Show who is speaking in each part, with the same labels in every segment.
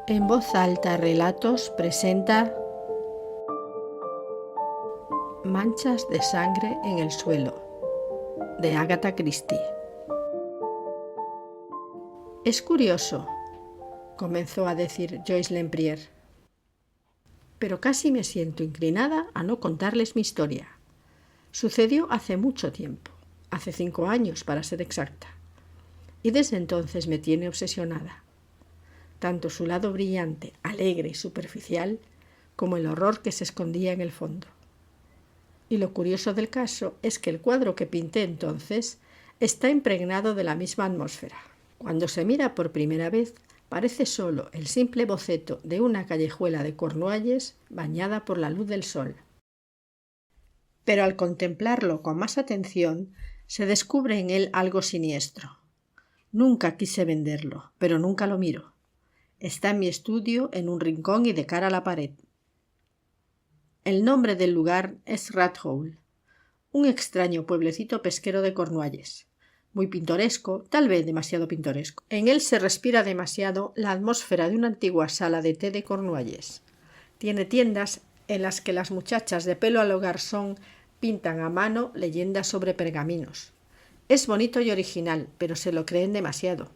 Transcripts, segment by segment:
Speaker 1: En voz alta Relatos presenta Manchas de sangre en el suelo, de Agatha Christie. Es curioso, comenzó a decir Joyce Lempriere, pero casi me siento inclinada a no contarles mi historia. Sucedió hace mucho tiempo, hace 5 años para ser exacta, y desde entonces me tiene obsesionada. Tanto su lado brillante, alegre y superficial, como el horror que se escondía en el fondo. Y lo curioso del caso es que el cuadro que pinté entonces está impregnado de la misma atmósfera. Cuando se mira por primera vez, parece solo el simple boceto de una callejuela de Cornualles bañada por la luz del sol. Pero al contemplarlo con más atención, se descubre en él algo siniestro. Nunca quise venderlo, pero nunca lo miro. Está en mi estudio, en un rincón y de cara a la pared. El nombre del lugar es Rathole, un extraño pueblecito pesquero de Cornualles, muy pintoresco, tal vez demasiado pintoresco. En él se respira demasiado la atmósfera de una antigua sala de té de Cornualles. Tiene tiendas en las que las muchachas de pelo a lo garzón pintan a mano leyendas sobre pergaminos. Es bonito y original, pero se lo creen demasiado.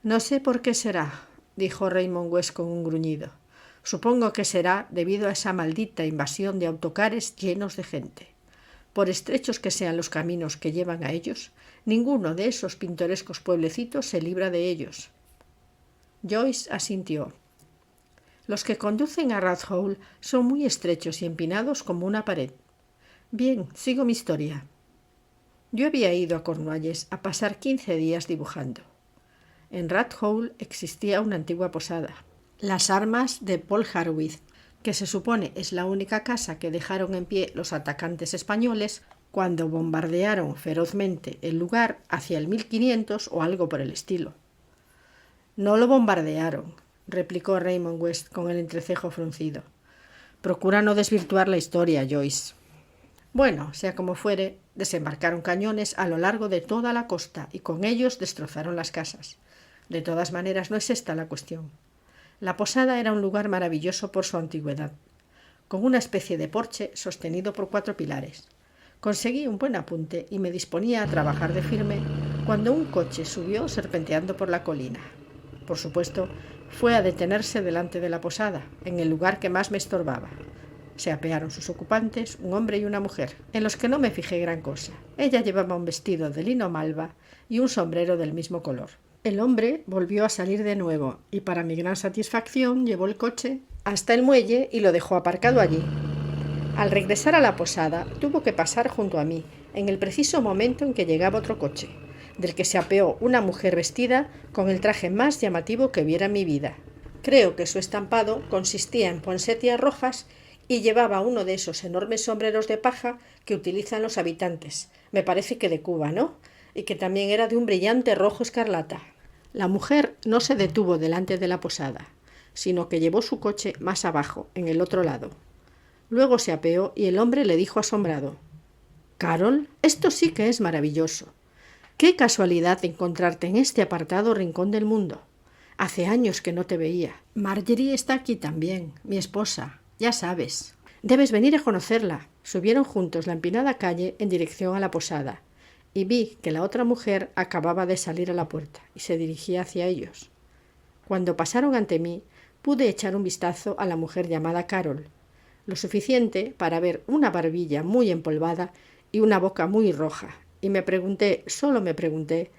Speaker 1: No sé por qué será, dijo Raymond West con un gruñido. Supongo que será debido a esa maldita invasión de autocares llenos de gente. Por estrechos que sean los caminos que llevan a ellos, ninguno de esos pintorescos pueblecitos se libra de ellos. Joyce asintió. Los que conducen a Rathole son muy estrechos y empinados como una pared. Bien, sigo mi historia. Yo había ido a Cornualles a pasar 15 días dibujando. En Rathole existía una antigua posada, Las Armas de Paul Harwith, que se supone es la única casa que dejaron en pie los atacantes españoles cuando bombardearon ferozmente el lugar hacia el 1500 o algo por el estilo. No lo bombardearon, replicó Raymond West con el entrecejo fruncido. Procura no desvirtuar la historia, Joyce. Bueno, sea como fuere, desembarcaron cañones a lo largo de toda la costa y con ellos destrozaron las casas. De todas maneras, no es esta la cuestión. La posada era un lugar maravilloso por su antigüedad, con una especie de porche sostenido por 4 pilares. Conseguí un buen apunte y me disponía a trabajar de firme cuando un coche subió serpenteando por la colina. Por supuesto, fue a detenerse delante de la posada, en el lugar que más me estorbaba. Se apearon sus ocupantes, un hombre y una mujer, en los que no me fijé gran cosa. Ella llevaba un vestido de lino malva y un sombrero del mismo color. El hombre volvió a salir de nuevo y para mi gran satisfacción llevó el coche hasta el muelle y lo dejó aparcado allí. Al regresar a la posada tuvo que pasar junto a mí en el preciso momento en que llegaba otro coche, del que se apeó una mujer vestida con el traje más llamativo que viera en mi vida. Creo que su estampado consistía en poinsettias rojas y llevaba uno de esos enormes sombreros de paja que utilizan los habitantes, me parece que de Cuba, ¿no? Y que también era de un brillante rojo escarlata. La mujer no se detuvo delante de la posada, sino que llevó su coche más abajo, en el otro lado. Luego se apeó y el hombre le dijo asombrado: «Carol, esto sí que es maravilloso. Qué casualidad encontrarte en este apartado rincón del mundo. Hace años que no te veía. Marjorie está aquí también, mi esposa, ya sabes. Debes venir a conocerla». Subieron juntos la empinada calle en dirección a la posada, y vi que la otra mujer acababa de salir a la puerta y se dirigía hacia ellos. Cuando pasaron ante mí, pude echar un vistazo a la mujer llamada Carol, lo suficiente para ver una barbilla muy empolvada y una boca muy roja, y solo me pregunté,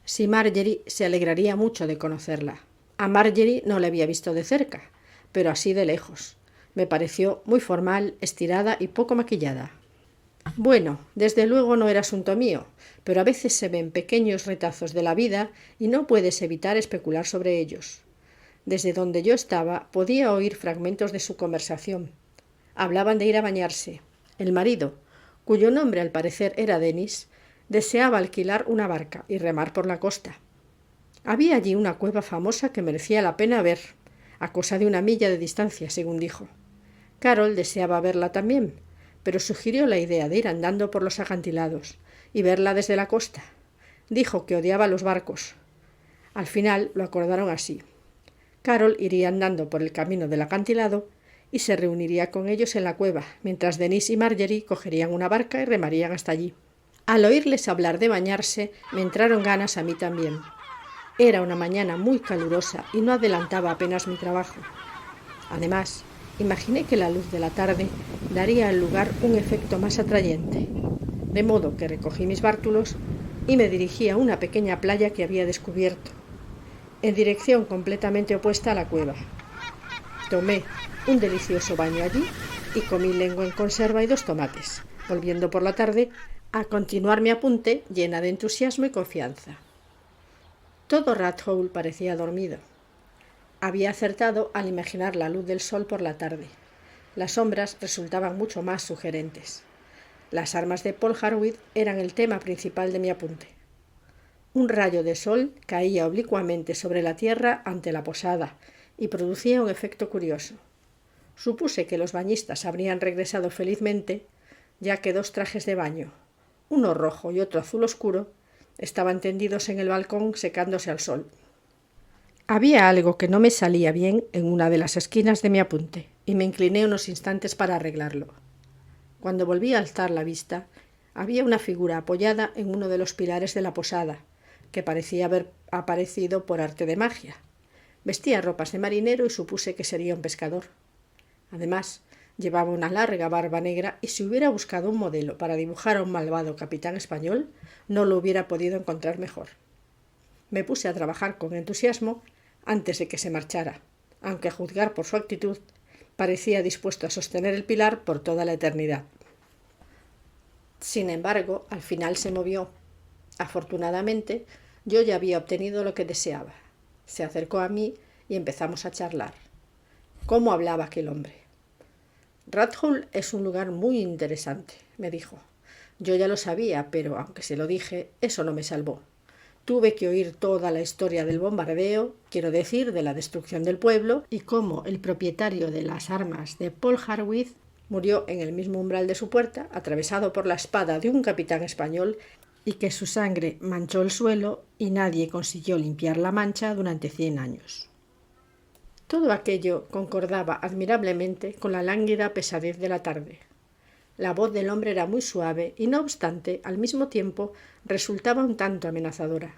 Speaker 1: si Marjorie se alegraría mucho de conocerla. A Marjorie no la había visto de cerca, pero así de lejos. Me pareció muy formal, estirada y poco maquillada. Bueno, desde luego no era asunto mío, pero a veces se ven pequeños retazos de la vida y no puedes evitar especular sobre ellos. Desde donde yo estaba podía oír fragmentos de su conversación. Hablaban de ir a bañarse. El marido, cuyo nombre al parecer era Denis, deseaba alquilar una barca y remar por la costa. Había allí una cueva famosa que merecía la pena ver, a cosa de 1 milla de distancia, según dijo. Carol deseaba verla también, pero sugirió la idea de ir andando por los acantilados y verla desde la costa. Dijo que odiaba los barcos. Al final lo acordaron así. Carol iría andando por el camino del acantilado y se reuniría con ellos en la cueva, mientras Denise y Marjorie cogerían una barca y remarían hasta allí. Al oírles hablar de bañarse, me entraron ganas a mí también. Era una mañana muy calurosa y no adelantaba apenas mi trabajo. Además, imaginé que la luz de la tarde daría al lugar un efecto más atrayente, de modo que recogí mis bártulos y me dirigí a una pequeña playa que había descubierto, en dirección completamente opuesta a la cueva. Tomé un delicioso baño allí y comí lengua en conserva y 2 tomates, volviendo por la tarde a continuar mi apunte llena de entusiasmo y confianza. Todo Rathole parecía dormido. Había acertado al imaginar la luz del sol por la tarde. Las sombras resultaban mucho más sugerentes. Las armas de Polharwyth eran el tema principal de mi apunte. Un rayo de sol caía oblicuamente sobre la tierra ante la posada y producía un efecto curioso. Supuse que los bañistas habrían regresado felizmente, ya que 2 trajes de baño, uno rojo y otro azul oscuro, estaban tendidos en el balcón secándose al sol. Había algo que no me salía bien en una de las esquinas de mi apunte, y me incliné unos instantes para arreglarlo. Cuando volví a alzar la vista, había una figura apoyada en uno de los pilares de la posada, que parecía haber aparecido por arte de magia. Vestía ropas de marinero y supuse que sería un pescador. Además, llevaba una larga barba negra y si hubiera buscado un modelo para dibujar a un malvado capitán español, no lo hubiera podido encontrar mejor. Me puse a trabajar con entusiasmo antes de que se marchara, aunque a juzgar por su actitud, parecía dispuesto a sostener el pilar por toda la eternidad. Sin embargo, al final se movió. Afortunadamente, yo ya había obtenido lo que deseaba. Se acercó a mí y empezamos a charlar. ¿Cómo hablaba aquel hombre? Rathole es un lugar muy interesante, me dijo. Yo ya lo sabía, pero aunque se lo dije, eso no me salvó. Tuve que oír toda la historia del bombardeo, quiero decir, de la destrucción del pueblo, y cómo el propietario de las armas de Polharwyth murió en el mismo umbral de su puerta, atravesado por la espada de un capitán español, y que su sangre manchó el suelo y nadie consiguió limpiar la mancha durante 100 años. Todo aquello concordaba admirablemente con la lánguida pesadez de la tarde. La voz del hombre era muy suave y, no obstante, al mismo tiempo resultaba un tanto amenazadora.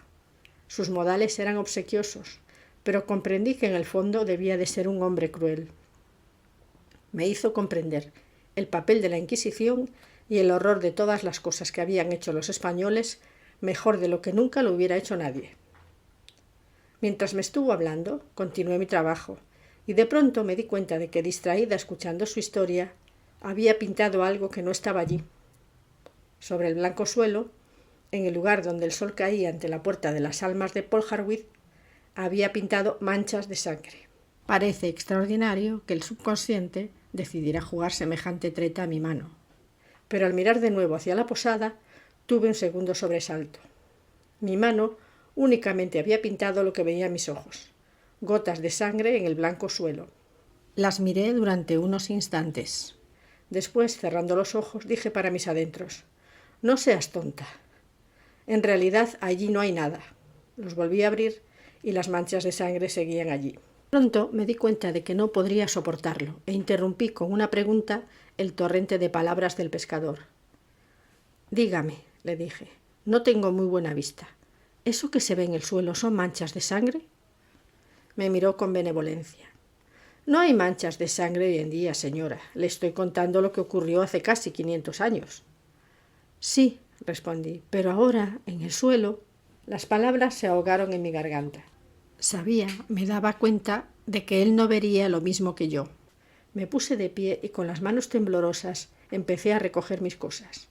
Speaker 1: Sus modales eran obsequiosos, pero comprendí que en el fondo debía de ser un hombre cruel. Me hizo comprender el papel de la Inquisición y el horror de todas las cosas que habían hecho los españoles mejor de lo que nunca lo hubiera hecho nadie. Mientras me estuvo hablando, continué mi trabajo, y de pronto me di cuenta de que, distraída escuchando su historia, había pintado algo que no estaba allí. Sobre el blanco suelo, en el lugar donde el sol caía ante la puerta de las almas de Polharwyth, había pintado manchas de sangre. Parece extraordinario que el subconsciente decidiera jugar semejante treta a mi mano. Pero al mirar de nuevo hacia la posada, tuve un segundo sobresalto. Mi mano únicamente había pintado lo que veía mis ojos, gotas de sangre en el blanco suelo. Las miré durante unos instantes. Después, cerrando los ojos, dije para mis adentros: «No seas tonta. En realidad allí no hay nada». Los volví a abrir y las manchas de sangre seguían allí. Pronto me di cuenta de que no podría soportarlo e interrumpí con una pregunta el torrente de palabras del pescador. «Dígame», le dije, «no tengo muy buena vista. ¿Eso que se ve en el suelo son manchas de sangre?» Me miró con benevolencia. «No hay manchas de sangre hoy en día, señora. Le estoy contando lo que ocurrió hace casi 500 años. «Sí», respondí, «pero ahora, en el suelo». Las palabras se ahogaron en mi garganta. Sabía, me daba cuenta de que él no vería lo mismo que yo. Me puse de pie y con las manos temblorosas empecé a recoger mis cosas.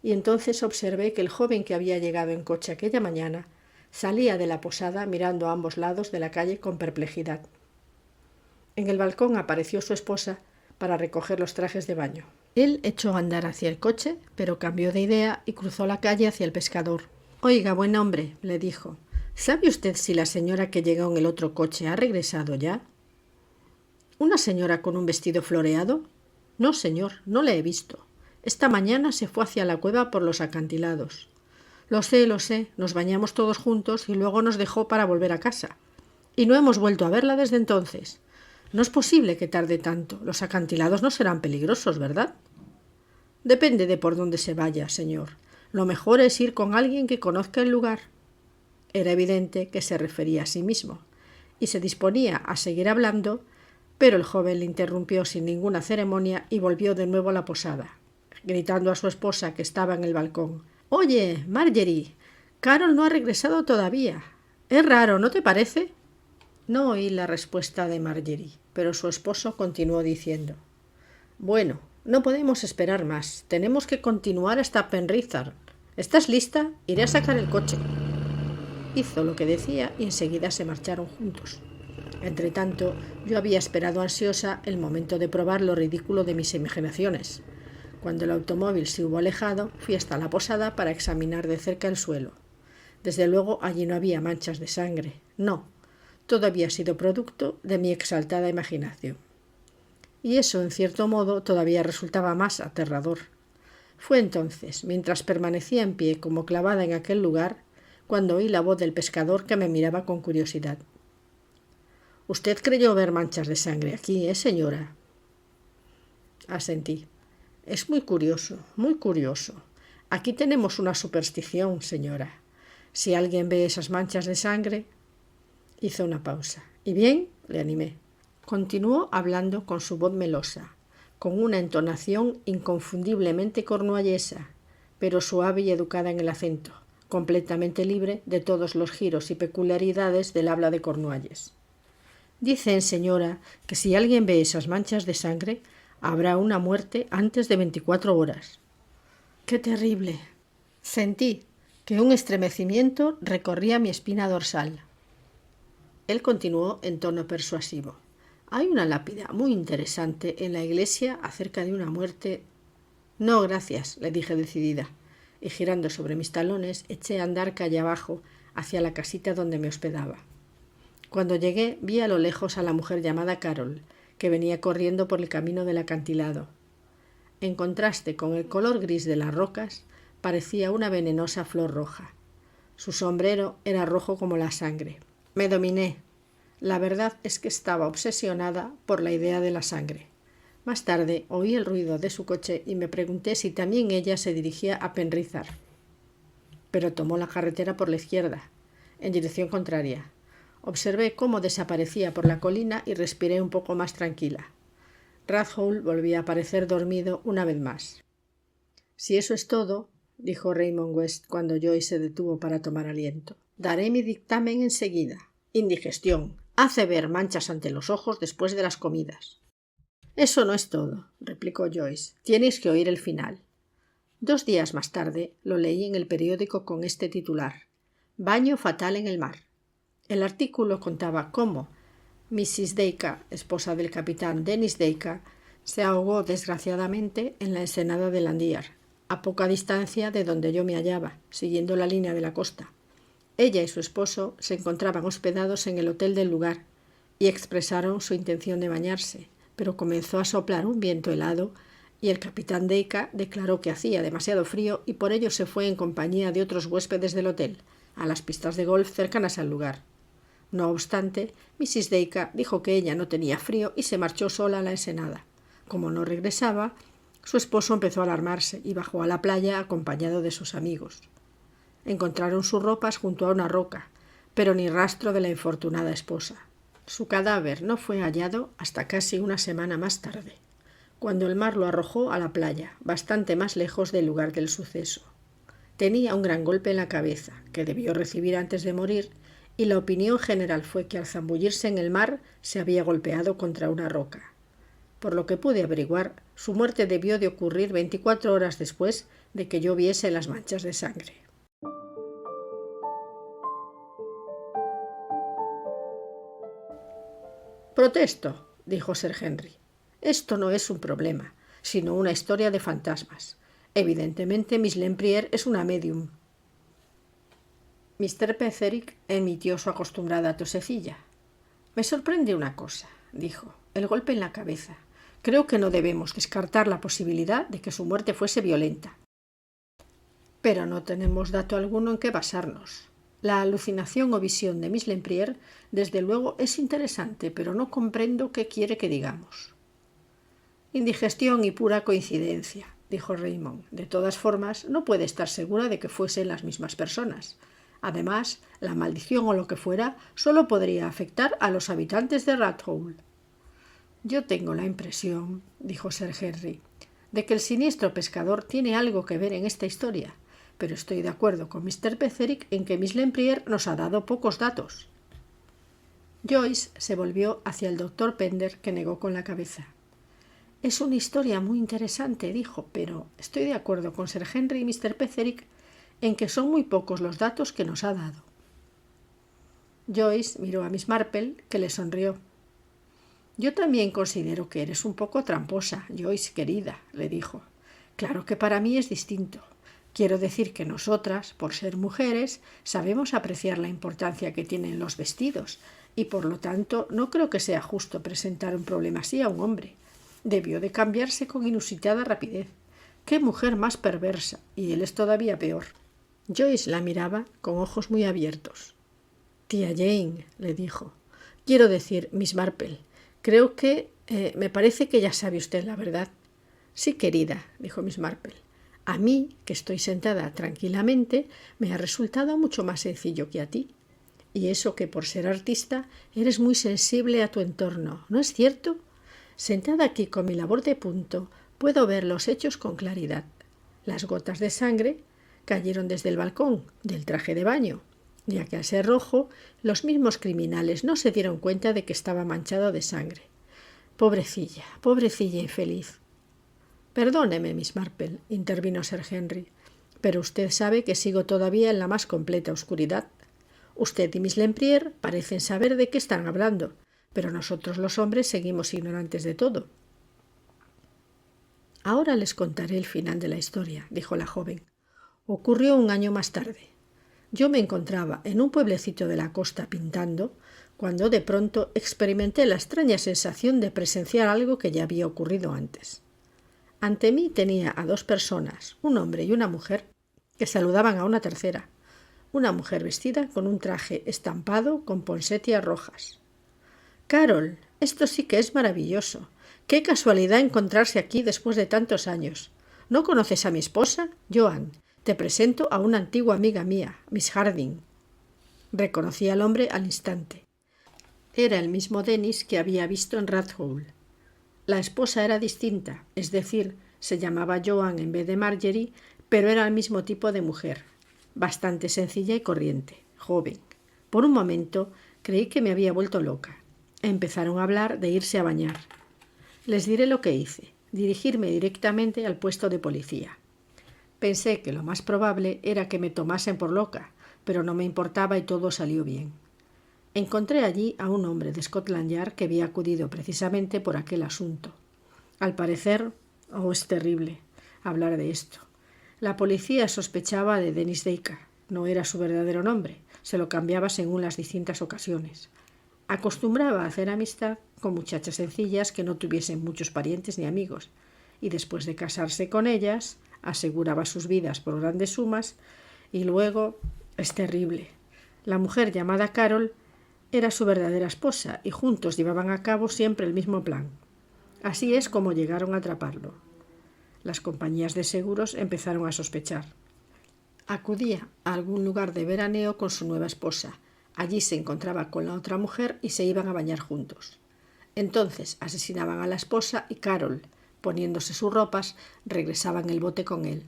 Speaker 1: Y entonces observé que el joven que había llegado en coche aquella mañana salía de la posada mirando a ambos lados de la calle con perplejidad. En el balcón apareció su esposa para recoger los trajes de baño. Él echó a andar hacia el coche, pero cambió de idea y cruzó la calle hacia el pescador. «Oiga, buen hombre», le dijo, «¿sabe usted si la señora que llegó en el otro coche ha regresado ya?» «¿Una señora con un vestido floreado?» «No, señor, no la he visto. Esta mañana se fue hacia la cueva por los acantilados. Lo sé, nos bañamos todos juntos y luego nos dejó para volver a casa. y no hemos vuelto a verla desde entonces. No es posible que tarde tanto. Los acantilados no serán peligrosos, ¿verdad? Depende de por dónde se vaya, señor. Lo mejor es ir con alguien que conozca el lugar. Era evidente que se refería a sí mismo, y se disponía a seguir hablando, pero el joven le interrumpió sin ninguna ceremonia y volvió de nuevo a la posada, gritando a su esposa que estaba en el balcón. «Oye, Margery, Carol no ha regresado todavía. Es raro, ¿no te parece?» No oí la respuesta de Margery, pero su esposo continuó diciendo: «Bueno, no podemos esperar más. Tenemos que continuar hasta Penrithar. ¿Estás lista? Iré a sacar el coche». Hizo lo que decía y enseguida se marcharon juntos. Entretanto, yo había esperado ansiosa el momento de probar lo ridículo de mis imaginaciones. Cuando el automóvil se hubo alejado, fui hasta la posada para examinar de cerca el suelo. Desde luego allí no había manchas de sangre. No, todo había sido producto de mi exaltada imaginación. Y eso, en cierto modo, todavía resultaba más aterrador. Fue entonces, mientras permanecía en pie como clavada en aquel lugar, cuando oí la voz del pescador que me miraba con curiosidad. «Usted creyó ver manchas de sangre aquí, señora?» Asentí. «Es muy curioso, muy curioso. Aquí tenemos una superstición, señora. Si alguien ve esas manchas de sangre...» Hizo una pausa. «¿Y bien?», le animé. Continuó hablando con su voz melosa, con una entonación inconfundiblemente cornuallesa, pero suave y educada en el acento, completamente libre de todos los giros y peculiaridades del habla de Cornualles. «Dicen, señora, que si alguien ve esas manchas de sangre, habrá una muerte antes de 24 horas. ¡Qué terrible!». Sentí que un estremecimiento recorría mi espina dorsal. Él continuó en tono persuasivo: «Hay una lápida muy interesante en la iglesia acerca de una muerte...». «No, gracias», le dije decidida, y girando sobre mis talones eché a andar calle abajo hacia la casita donde me hospedaba. Cuando llegué vi a lo lejos a la mujer llamada Carol, que venía corriendo por el camino del acantilado. En contraste con el color gris de las rocas, parecía una venenosa flor roja. Su sombrero era rojo como la sangre. Me dominé. La verdad es que estaba obsesionada por la idea de la sangre. Más tarde oí el ruido de su coche y me pregunté si también ella se dirigía a Penrithar. Pero tomó la carretera por la izquierda, en dirección contraria. Observé cómo desaparecía por la colina y respiré un poco más tranquila. Rathole volvía a parecer dormido una vez más. «Si eso es todo», dijo Raymond West cuando Joyce se detuvo para tomar aliento, «daré mi dictamen enseguida. Indigestión. Hace ver manchas ante los ojos después de las comidas». «Eso no es todo», replicó Joyce. «Tienes que oír el final». 2 días más tarde lo leí en el periódico con este titular: «Baño fatal en el mar». El artículo contaba cómo Mrs. Dacre, esposa del capitán Dennis Dacre, se ahogó desgraciadamente en la ensenada de Landiar, a poca distancia de donde yo me hallaba, siguiendo la línea de la costa. Ella y su esposo se encontraban hospedados en el hotel del lugar y expresaron su intención de bañarse, pero comenzó a soplar un viento helado y el capitán Dacre declaró que hacía demasiado frío y por ello se fue en compañía de otros huéspedes del hotel a las pistas de golf cercanas al lugar. No obstante, Mrs. Dacre dijo que ella no tenía frío y se marchó sola a la ensenada. Como no regresaba, su esposo empezó a alarmarse y bajó a la playa acompañado de sus amigos. Encontraron sus ropas junto a una roca, pero ni rastro de la infortunada esposa. Su cadáver no fue hallado hasta casi una semana más tarde, cuando el mar lo arrojó a la playa, bastante más lejos del lugar del suceso. Tenía un gran golpe en la cabeza, que debió recibir antes de morir, y la opinión general fue que al zambullirse en el mar se había golpeado contra una roca. Por lo que pude averiguar, su muerte debió de ocurrir 24 horas después de que yo viese las manchas de sangre. «Protesto», dijo Sir Henry. «Esto no es un problema, sino una historia de fantasmas. Evidentemente Miss Lempriere es una médium». Mr. Petherick emitió su acostumbrada tosecilla. «Me sorprende una cosa», dijo, «el golpe en la cabeza. Creo que no debemos descartar la posibilidad de que su muerte fuese violenta. Pero no tenemos dato alguno en que basarnos. La alucinación o visión de Miss Lempriere, desde luego, es interesante, pero no comprendo qué quiere que digamos. Indigestión y pura coincidencia, dijo Raymond. De todas formas, no puede estar segura de que fuesen las mismas personas. Además, la maldición o lo que fuera solo podría afectar a los habitantes de Rathole. Yo tengo la impresión, dijo Sir Henry, de que el siniestro pescador tiene algo que ver en esta historia, pero estoy de acuerdo con Mr. Petherick en que Miss Lempriere nos ha dado pocos datos. Joyce se volvió hacia el doctor Pender, que negó con la cabeza. Es una historia muy interesante, dijo, pero estoy de acuerdo con Sir Henry y Mr. Petherick en que son muy pocos los datos que nos ha dado. Joyce miró a Miss Marple, que le sonrió. Yo también considero que eres un poco tramposa, Joyce, querida, le dijo. Claro que para mí es distinto. Quiero decir que nosotras, por ser mujeres, sabemos apreciar la importancia que tienen los vestidos y, por lo tanto, no creo que sea justo presentar un problema así a un hombre. Debió de cambiarse con inusitada rapidez. ¡Qué mujer más perversa! Y él es todavía peor. Joyce la miraba con ojos muy abiertos. Tía Jane, le dijo. Quiero decir, Miss Marple, creo que... me parece que ya sabe usted la verdad. Sí, querida, dijo Miss Marple. A mí, que estoy sentada tranquilamente, me ha resultado mucho más sencillo que a ti. Y eso que por ser artista eres muy sensible a tu entorno, ¿no es cierto? Sentada aquí con mi labor de punto, puedo ver los hechos con claridad. Las gotas de sangre cayeron desde el balcón del traje de baño, ya que al ser rojo, los mismos criminales no se dieron cuenta de que estaba manchado de sangre. Pobrecilla infeliz. Perdóneme, Miss Marple, intervino Sir Henry, pero usted sabe que sigo todavía en la más completa oscuridad. Usted y Miss Lempriere parecen saber de qué están hablando, pero nosotros los hombres seguimos ignorantes de todo. Ahora les contaré el final de la historia, dijo la joven. Ocurrió un año más tarde. Yo me encontraba en un pueblecito de la costa pintando, cuando de pronto experimenté la extraña sensación de presenciar algo que ya había ocurrido antes. Ante mí tenía a dos personas, un hombre y una mujer, que saludaban a una tercera, una mujer vestida con un traje estampado con poinsettias rojas. Carol, esto sí que es maravilloso. Qué casualidad encontrarse aquí después de tantos años. ¿No conoces a mi esposa? Joan, te presento a una antigua amiga mía, Miss Harding. Reconocí al hombre al instante. Era el mismo Dennis que había visto en Rathole. La esposa era distinta, es decir, se llamaba Joan en vez de Marjorie, pero era el mismo tipo de mujer, bastante sencilla y corriente, joven. Por un momento creí que me había vuelto loca. Empezaron a hablar de irse a bañar. Les diré lo que hice, dirigirme directamente al puesto de policía. Pensé que lo más probable era que me tomasen por loca, pero no me importaba y todo salió bien. Encontré allí a un hombre de Scotland Yard que había acudido precisamente por aquel asunto. Al parecer, es terrible hablar de esto. La policía sospechaba de Dennis Dacre. No era su verdadero nombre, se lo cambiaba según las distintas ocasiones. Acostumbraba a hacer amistad con muchachas sencillas que no tuviesen muchos parientes ni amigos, y después de casarse con ellas, aseguraba sus vidas por grandes sumas, y luego, es terrible. La mujer llamada Carol era su verdadera esposa, y juntos llevaban a cabo siempre el mismo plan. Así es como llegaron a atraparlo. Las compañías de seguros empezaron a sospechar. Acudía a algún lugar de veraneo con su nueva esposa. Allí se encontraba con la otra mujer y se iban a bañar juntos. Entonces asesinaban a la esposa y Carol, poniéndose sus ropas, regresaban el bote con él.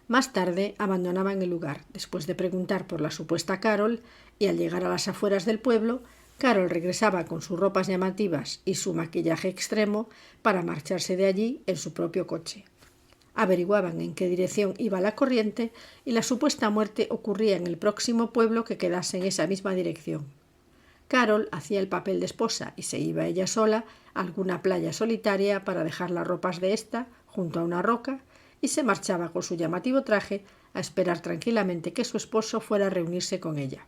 Speaker 1: Más tarde abandonaban el lugar, después de preguntar por la supuesta Carol, y al llegar a las afueras del pueblo, Carol regresaba con sus ropas llamativas y su maquillaje extremo para marcharse de allí en su propio coche. Averiguaban en qué dirección iba la corriente y la supuesta muerte ocurría en el próximo pueblo que quedase en esa misma dirección. Carol hacía el papel de esposa y se iba ella sola a alguna playa solitaria para dejar las ropas de ésta junto a una roca y se marchaba con su llamativo traje a esperar tranquilamente que su esposo fuera a reunirse con ella.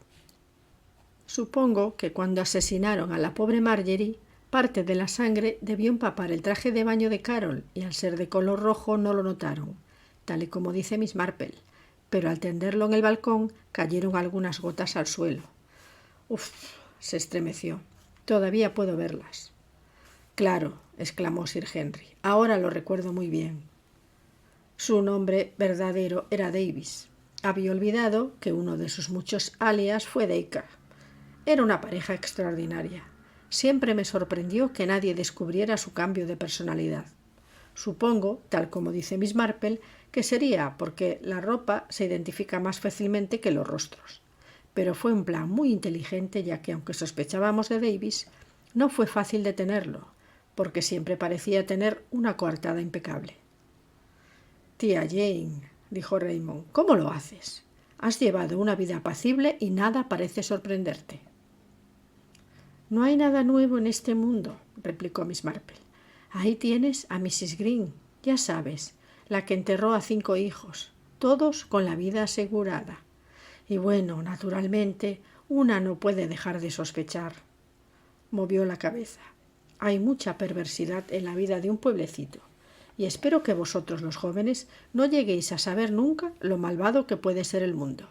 Speaker 1: Supongo que cuando asesinaron a la pobre Marjorie, parte de la sangre debió empapar el traje de baño de Carol y al ser de color rojo no lo notaron, tal y como dice Miss Marple. pero al tenderlo en el balcón cayeron algunas gotas al suelo. «Uf», se estremeció. «Todavía puedo verlas». «Claro», exclamó Sir Henry, «ahora lo recuerdo muy bien». Su nombre verdadero era Davis. Había olvidado que uno de sus muchos alias fue Dacre. Era una pareja extraordinaria. Siempre me sorprendió que nadie descubriera su cambio de personalidad. Supongo, tal como dice Miss Marple, que sería porque la ropa se identifica más fácilmente que los rostros. Pero fue un plan muy inteligente, ya que aunque sospechábamos de Davis, no fue fácil detenerlo, porque siempre parecía tener una coartada impecable. «Tía Jane», dijo Raymond, «¿cómo lo haces? Has llevado una vida apacible y nada parece sorprenderte». «No hay nada nuevo en este mundo», replicó Miss Marple. «Ahí tienes a Mrs. Green, ya sabes, la que enterró a 5 hijos, todos con la vida asegurada. Y bueno, naturalmente, una no puede dejar de sospechar». Movió la cabeza. «Hay mucha perversidad en la vida de un pueblecito, y espero que vosotros los jóvenes no lleguéis a saber nunca lo malvado que puede ser el mundo».